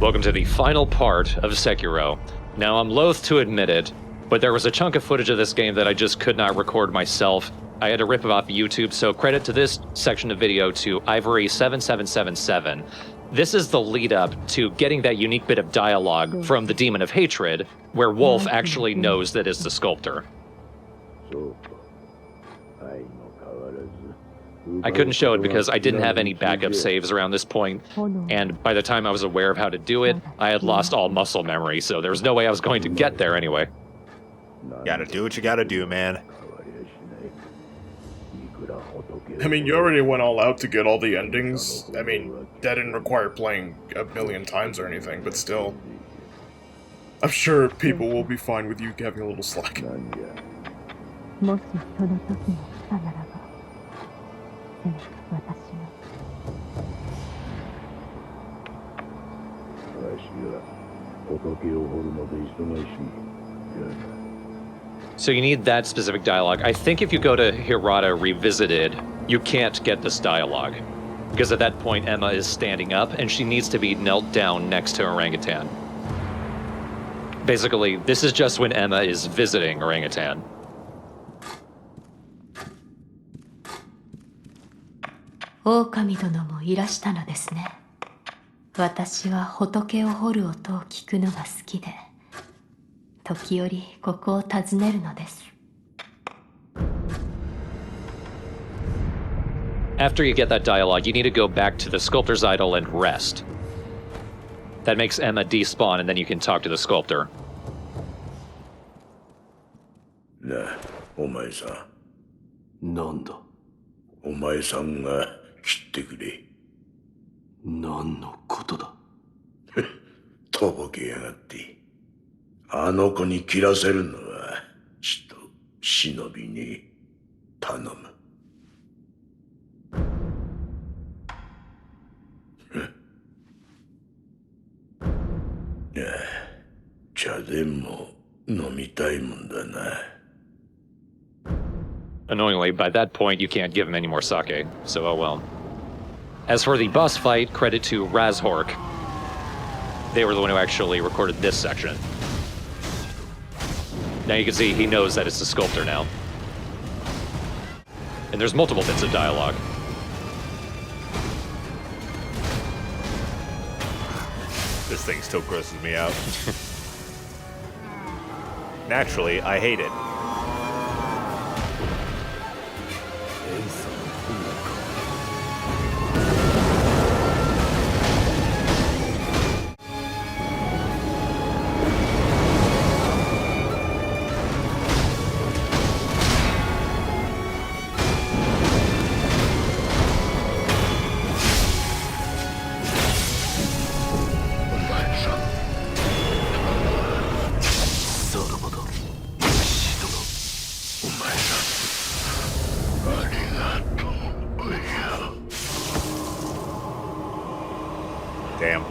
Welcome to the final part of Sekiro. Now, I'm loath to admit it, but there was a chunk of footage of this game that I just could not record myself. I had to rip it off YouTube, so credit to this section of video to Ivory7777. This is the lead up to getting that unique bit of dialogue from the Demon of Hatred, where Wolf actually knows that it's the Sculptor. I couldn't show it because I didn't have any backup saves around this point, and by the time I was aware of how to do it, I had lost all muscle memory, so there was no way I was going to get there anyway. Gotta do what you gotta do, man. I mean, you already went all out to get all the endings. I mean, that didn't require playing a million times or anything, but still. I'm sure people will be fine with you having a little slack. So you need that specific dialogue. I think if you go to Hirata Revisited, you can't get this dialogue. Because at that point, Emma is standing up, and she needs to be knelt down next to Orangutan. Basically, this is just when Emma is visiting Orangutan. Okami 殿もいらしたのですね。私は仏を掘る音を聞くのが好きで、時折ここを訪ねるのです。After you get that dialogue, you need to go back to the Sculptor's idol and rest. That makes Emma despawn, and then you can talk to the Sculptor. なあ、お前さん。なんだ。お前さんが切ってくれ。何のことだ。とぼけやがって。あの子に切らせるのは、ちと忍びに頼む。茶でも飲みたいもんだな。Annoyingly, by that point, you can't give him any more sake, so oh well. As for the boss fight, credit to Razhork. They were the one who actually recorded this section. Now you can see he knows that it's the Sculptor now. And there's multiple bits of dialogue. This thing still grosses me out. Naturally, I hate it. Damn.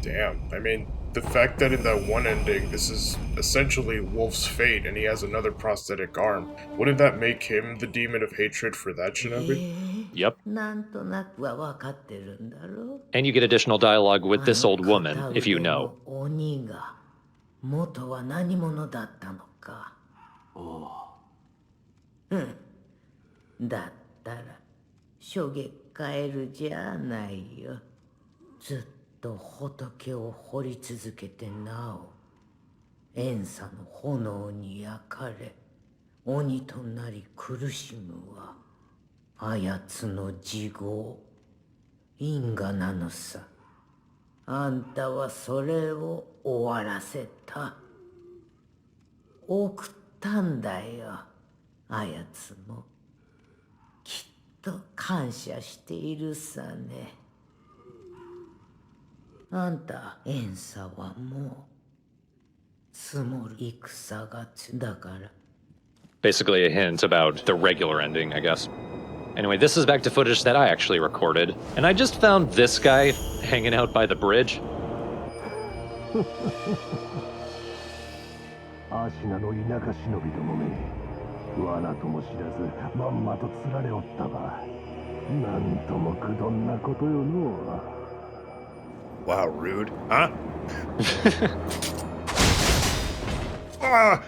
Damn, I mean, the fact that in that one ending, this is essentially Wolf's fate and he has another prosthetic arm, wouldn't that make him the Demon of Hatred for that shinobi? Yep. And you get additional dialogue with this old woman, if you know. だったら初月カエルじゃないよ。ずっと仏を掘り続けてなお怨嗟の炎に焼かれ鬼となり苦しむはあやつの地獄因果なのさ。あんたはそれを終わらせた。送ったんだよ。あやつもきっと感謝しているさね。あんた怨嗟はもう積もる戦がちだから。 Basically a hint about the regular ending, I guess. Anyway, this is back to footage that I actually recorded, and I just found this guy hanging out by the bridge. アシナの田舎忍びどもめ、罠とも知らずまんまと釣られおったば。なんともくどんなことよの Wow, rude. Huh? Ah!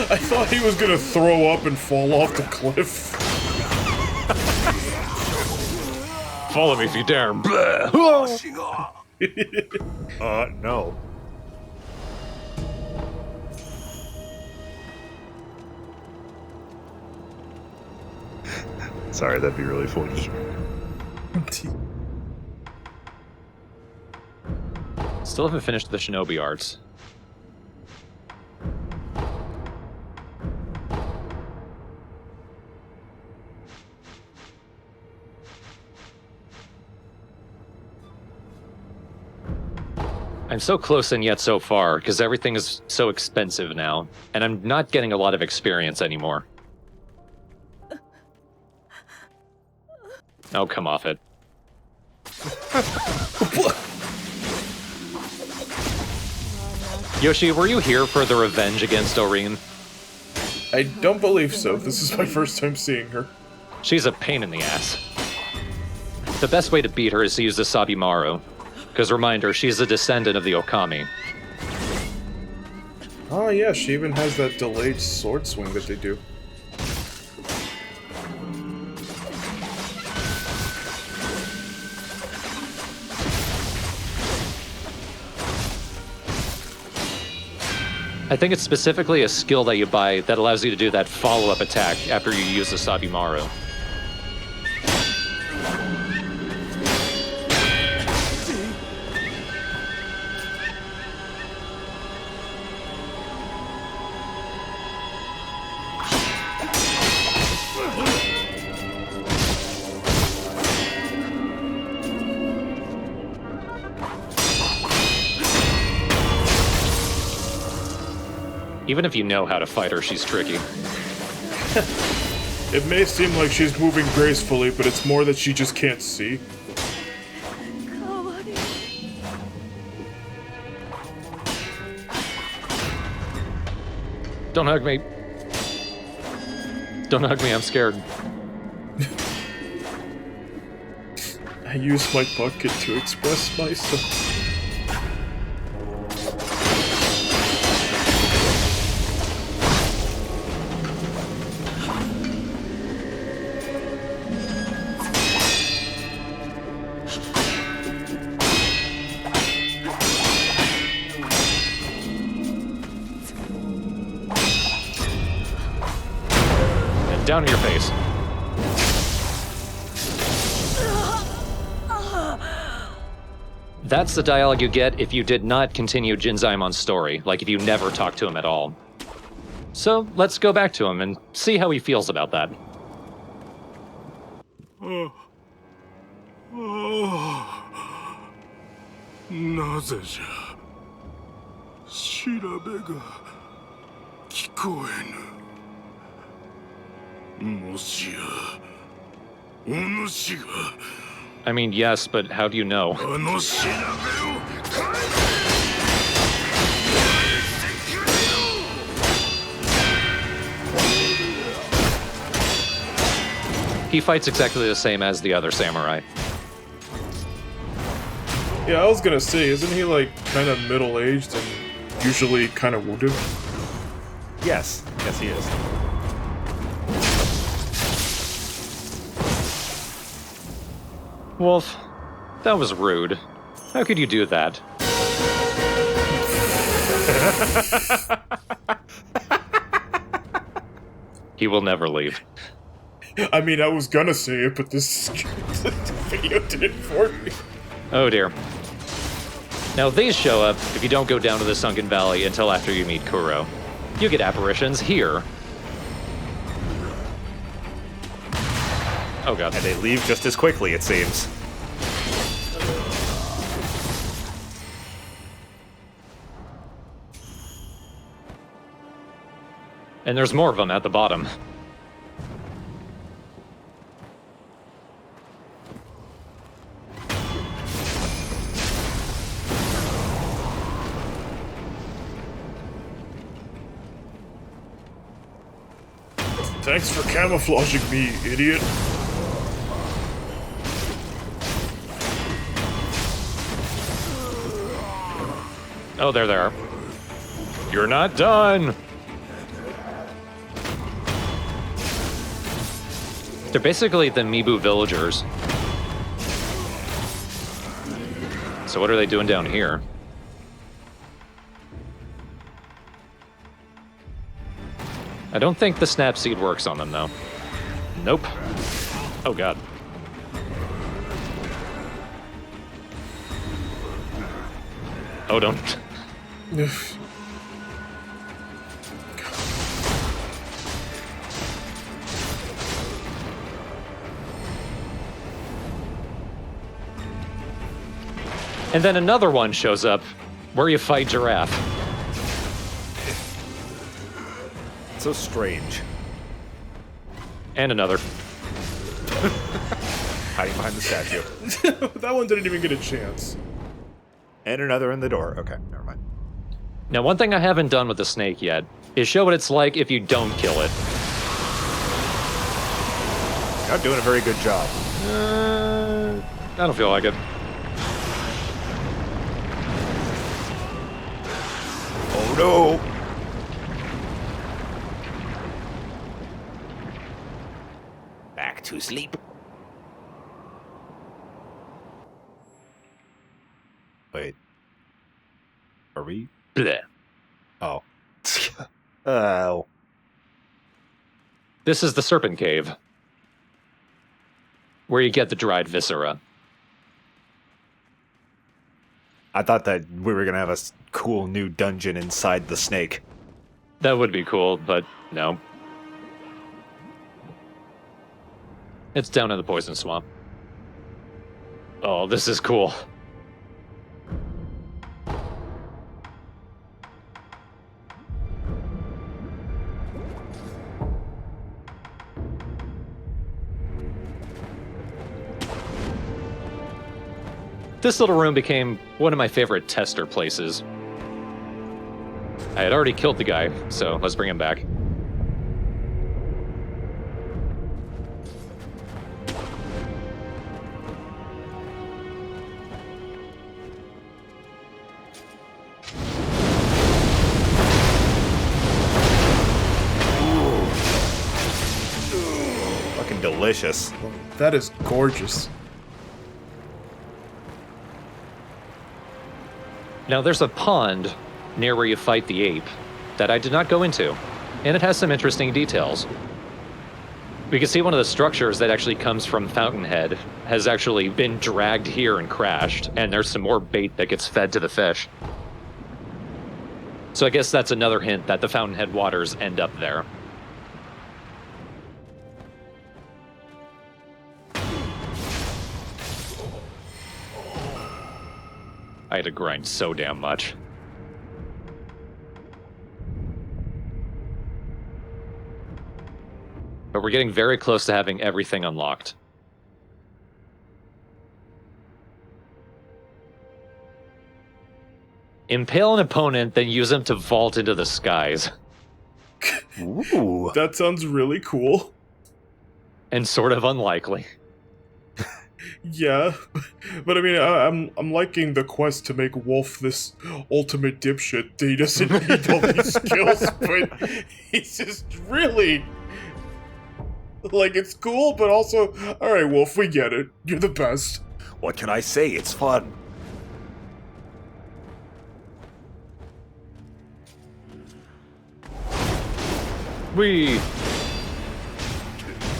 I thought he was gonna throw up and fall off the cliff. Follow me if you dare. No. Sorry, that'd be really funny. Still haven't finished the Shinobi arts. I'm so close and yet so far, because everything is so expensive now, and I'm not getting a lot of experience anymore. Oh, come off it. Yoshi, were you here for the revenge against Orin? I don't believe so. This is my first time seeing her. She's a pain in the ass. The best way to beat her is to use the Sabimaru. Because reminder, she's a descendant of the Okami. Oh yeah, she even has that delayed sword swing that they do. I think it's specifically a skill that you buy that allows you to do that follow-up attack after you use the Sabimaru. Even if you know how to fight her, she's tricky. It may seem like she's moving gracefully, but it's more that she just can't see. Don't hug me. Don't hug me, I'm scared. I use my bucket to express myself. Down to your face. That's the dialogue you get if you did not continue Jinzaimon's story, like if you never talked to him at all. So let's go back to him and see how he feels about that. I mean, yes, but how do you know? He fights exactly the same as the other samurai. Yeah, I was gonna say, isn't he like kind of middle-aged and usually kind of wounded? Yes. Yes, he is. Wolf, that was rude. How could you do that? He will never leave. I mean, I was gonna say it, but this video did it for me. Oh dear. Now these show up if you don't go down to the Sunken Valley until after you meet Kuro. You get apparitions here. Oh god. And they leave just as quickly, it seems. And there's more of them at the bottom. Thanks for camouflaging me, idiot. Oh, there they are. You're not done! They're basically the Mibu villagers. So what are they doing down here? I don't think the snap seed works on them, though. Nope. Oh, God. Oh, don't... And then another one shows up where you fight Giraffe. So strange. And another. Hiding behind the statue. That one didn't even get a chance. And another in the door. Okay, never mind. Now, one thing I haven't done with the snake yet is show what it's like if you don't kill it. Not doing a very good job. I don't feel like it. Oh no! Back to sleep. Wait. Are we? Bleh. Oh. Oh. This is the Serpent Cave, where you get the dried viscera. I thought that we were gonna have a cool new dungeon inside the snake. That would be cool, but no. It's down in the poison swamp. Oh, this is cool. This little room became one of my favorite tester places. I had already killed the guy, so let's bring him back. Fucking delicious. That is gorgeous. Now there's a pond near where you fight the ape that I did not go into, and it has some interesting details. We can see one of the structures that actually comes from Fountainhead has actually been dragged here and crashed, and there's some more bait that gets fed to the fish. So I guess that's another hint that the Fountainhead waters end up there. I had to grind so damn much. But we're getting very close to having everything unlocked. Impale an opponent, then use them to vault into the skies. Ooh. That sounds really cool. And sort of unlikely. Yeah, but I mean, I'm liking the quest to make Wolf this ultimate dipshit. He doesn't need all these skills, but he's just really... Like, it's cool, but also, alright, Wolf, we get it. You're the best. What can I say? It's fun.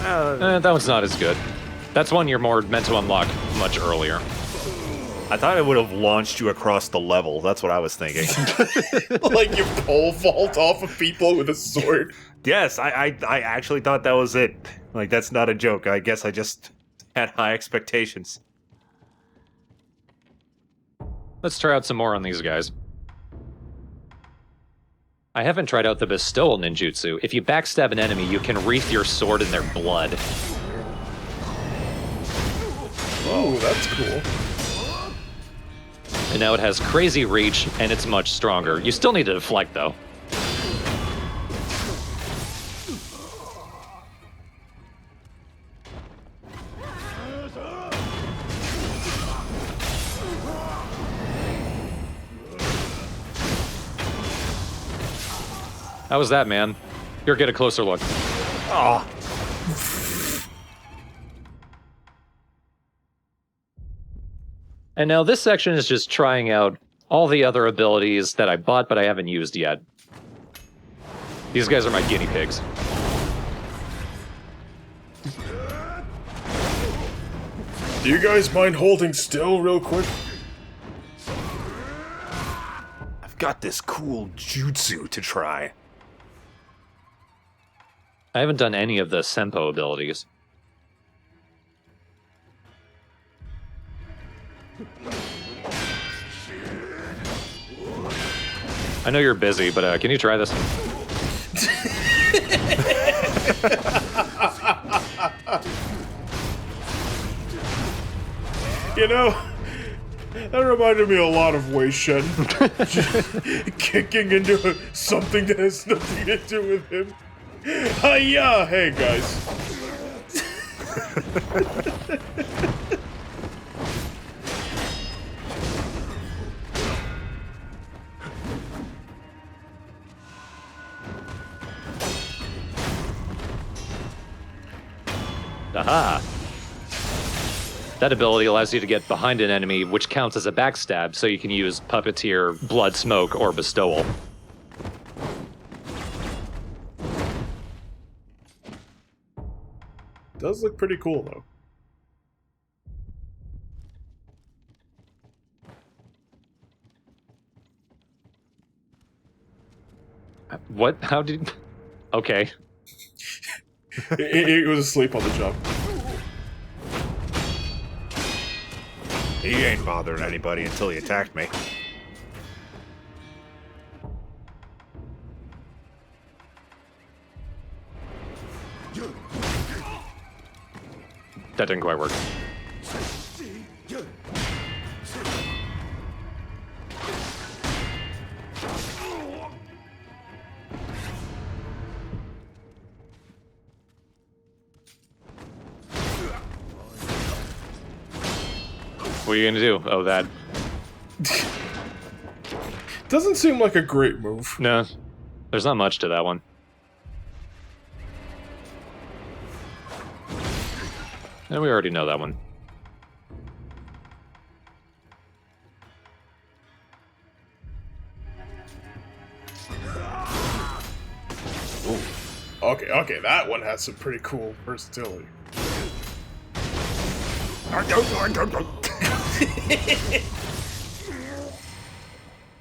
That one's not as good. That's one you're more meant to unlock much earlier. I thought it would have launched you across the level. That's what I was thinking. Like you pole vault off of people with a sword. Yes, I actually thought that was it. Like, that's not a joke. I guess I just had high expectations. Let's try out some more on these guys. I haven't tried out the bestowal ninjutsu. If you backstab an enemy, you can wreath your sword in their blood. Oh, that's cool. And now it has crazy reach, and it's much stronger. You still need to deflect, though. How was that, man? Here, get a closer look. Oh, And now this section is just trying out all the other abilities that I bought but I haven't used yet. These guys are my guinea pigs. Do you guys mind holding still real quick? I've got this cool jutsu to try. I haven't done any of the Senpo abilities. I know you're busy, but can you try this? You know, that reminded me a lot of Wei Shen. Kicking into something that has nothing to do with him. Hiya! Hey, guys. Aha! That ability allows you to get behind an enemy, which counts as a backstab, so you can use Puppeteer, Blood Smoke, or Bestowal. Does look pretty cool, though. What? How did... Okay. He was asleep on the job. He ain't bothering anybody until he attacked me. That didn't quite work. What are you gonna do? Oh, that. Doesn't seem like a great move. No. There's not much to that one. And we already know that one. Okay, that one has some pretty cool versatility.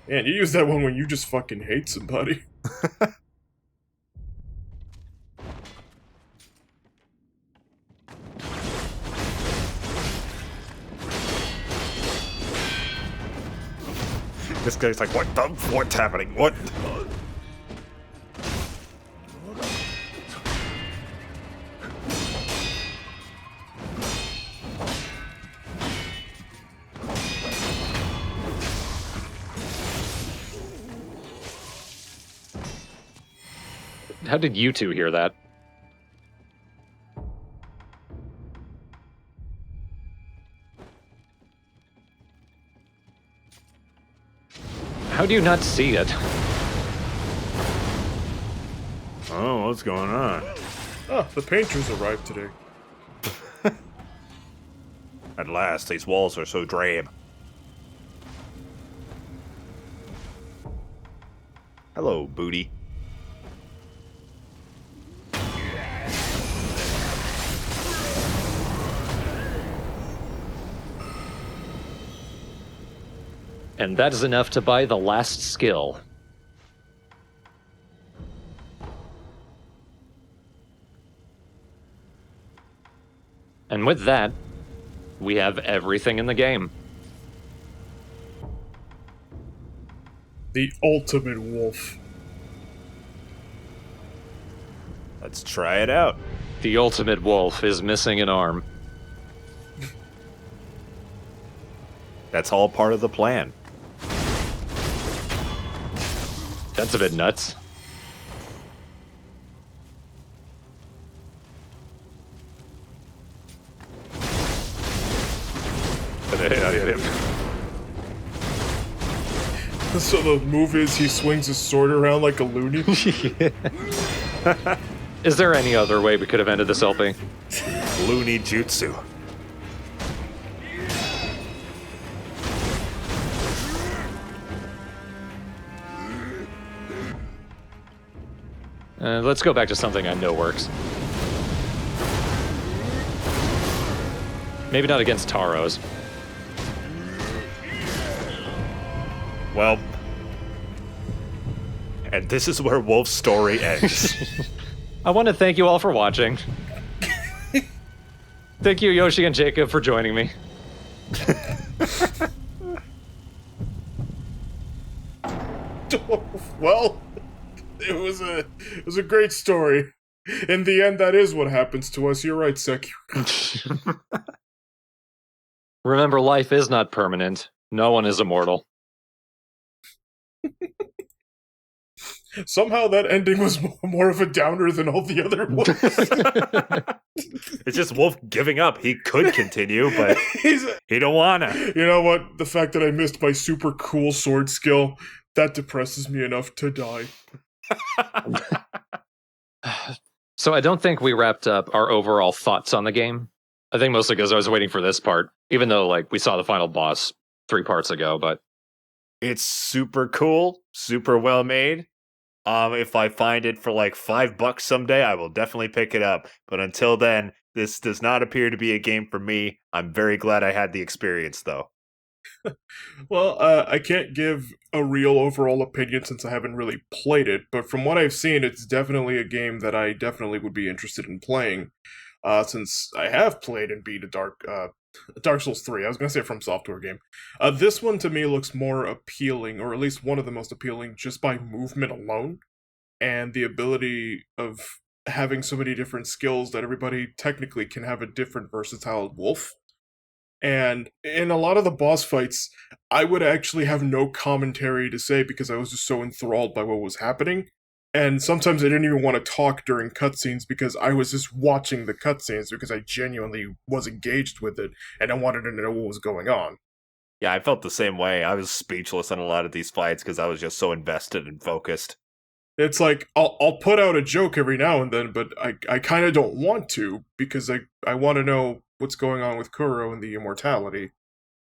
Man, you use that one when you just fucking hate somebody. This guy's like, what's happening? What? How did you two hear that? How do you not see it? Oh, what's going on? Oh, the painters arrived today. At last, these walls are so drab. Hello, booty. And that is enough to buy the last skill. And with that, we have everything in the game. The ultimate wolf. Let's try it out. The ultimate wolf is missing an arm. That's all part of the plan. That's a bit nuts. So the move is he swings his sword around like a loony? Is there any other way we could have ended this LP? Looney Jutsu. Let's go back to something I know works. Maybe not against Taros. Well, and this is where Wolf's story ends. I want to thank you all for watching. Thank you, Yoshi and Jacob, for joining me. Well, it was a great story. In the end, that is what happens to us. You're right, Sekiro. Remember, life is not permanent. No one is immortal. Somehow that ending was more of a downer than all the other ones. It's just Wolf giving up. He could continue, but he don't wanna. You know what? The fact that I missed my super cool sword skill, that depresses me enough to die. So I don't think we wrapped up our overall thoughts on the game. I think mostly because I was waiting for this part, even though like we saw the final boss 3 parts ago, but It's super cool, super well made. If I find it for like $5 someday, I will definitely pick it up. But until then, this does not appear to be a game for me. I'm very glad I had the experience, though. Well, I can't give a real overall opinion since I haven't really played it, but from what I've seen, it's definitely a game that I definitely would be interested in playing. Since I have played and beat a Dark Souls 3. I was going to say From Software game. This one to me looks more appealing, or at least one of the most appealing, just by movement alone, and the ability of having so many different skills that everybody technically can have a different versatile wolf. And in a lot of the boss fights, I would actually have no commentary to say because I was just so enthralled by what was happening. And sometimes I didn't even want to talk during cutscenes because I was just watching the cutscenes because I genuinely was engaged with it and I wanted to know what was going on. Yeah, I felt the same way. I was speechless on a lot of these fights because I was just so invested and focused. It's like, I'll put out a joke every now and then, but I kind of don't want to because I want to know what's going on with Kuro and the immortality.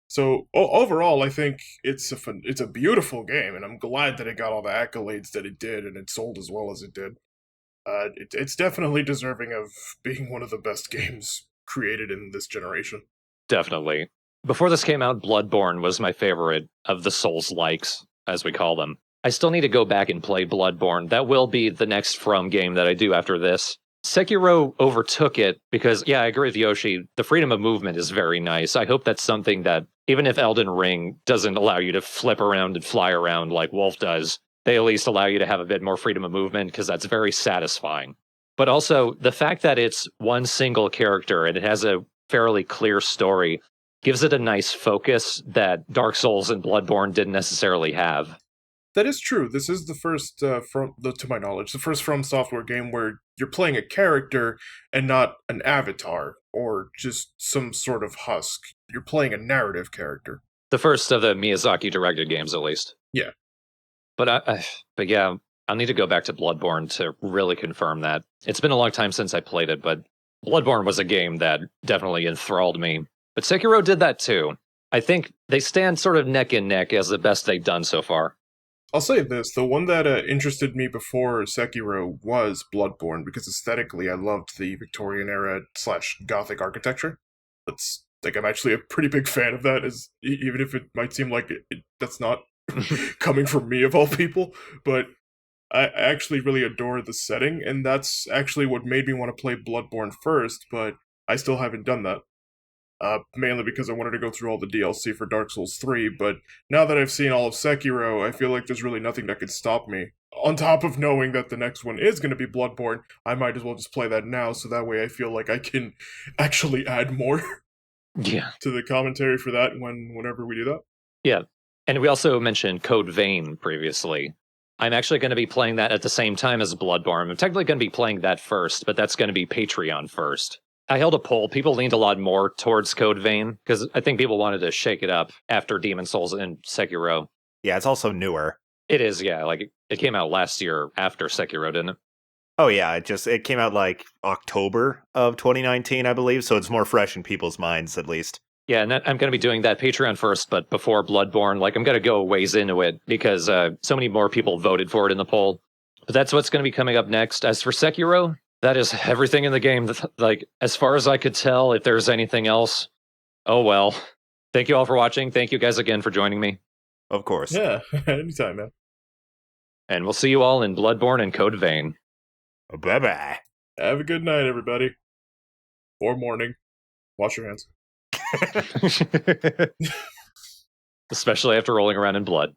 So overall, I think it's a beautiful game, and I'm glad that it got all the accolades that it did, and it sold as well as it did. It's definitely deserving of being one of the best games created in this generation. definitely. Before this came out, Bloodborne was my favorite of the Souls-likes, as we call them. I still need to go back and play Bloodborne. That will be the next From game that I do after this. Sekiro overtook it because, yeah, I agree with Yoshi. The freedom of movement is very nice. I hope that's something that, even if Elden Ring doesn't allow you to flip around and fly around like Wolf does, they at least allow you to have a bit more freedom of movement because that's very satisfying. But also, the fact that it's one single character and it has a fairly clear story gives it a nice focus that Dark Souls and Bloodborne didn't necessarily have. That is true. This is the first, to my knowledge, the first From Software game where you're playing a character and not an avatar or just some sort of husk. You're playing a narrative character. The first of the Miyazaki-directed games, at least. Yeah. But yeah, I'll need to go back to Bloodborne to really confirm that. It's been a long time since I played it, but Bloodborne was a game that definitely enthralled me. But Sekiro did that too. I think they stand sort of neck and neck as the best they've done so far. I'll say this, the one that interested me before Sekiro was Bloodborne, because aesthetically I loved the Victorian era / Gothic architecture. That's, like, I'm actually a pretty big fan of that, even if it might seem like that's not coming from me of all people, but I actually really adore the setting, and that's actually what made me want to play Bloodborne first, but I still haven't done that. Mainly because I wanted to go through all the DLC for Dark Souls 3, but now that I've seen all of Sekiro, I feel like there's really nothing that could stop me. On top of knowing that the next one is going to be Bloodborne, I might as well just play that now, so that way I feel like I can actually add more Yeah. to the commentary for that whenever we do that. Yeah. And we also mentioned Code Vein previously. I'm actually going to be playing that at the same time as Bloodborne. I'm technically going to be playing that first, but that's going to be Patreon first. I held a poll. People leaned a lot more towards Code Vein because I think people wanted to shake it up after Demon Souls and Sekiro. Yeah, it's also newer. It is, yeah. Like it came out last year after Sekiro, didn't it? Oh yeah, it came out like October of 2019, I believe, so it's more fresh in people's minds at least. Yeah, and I'm going to be doing that Patreon first, but before Bloodborne, like I'm going to go a ways into it because so many more people voted for it in the poll. But that's what's going to be coming up next. As for Sekiro, that is everything in the game. Like as far as I could tell, if there's anything else, oh well. Thank you all for watching. Thank you guys again for joining me. Of course. Yeah, anytime, man. And we'll see you all in Bloodborne and Code Vein. Bye-bye. Have a good night, everybody. Or morning. Wash your hands. Especially after rolling around in blood.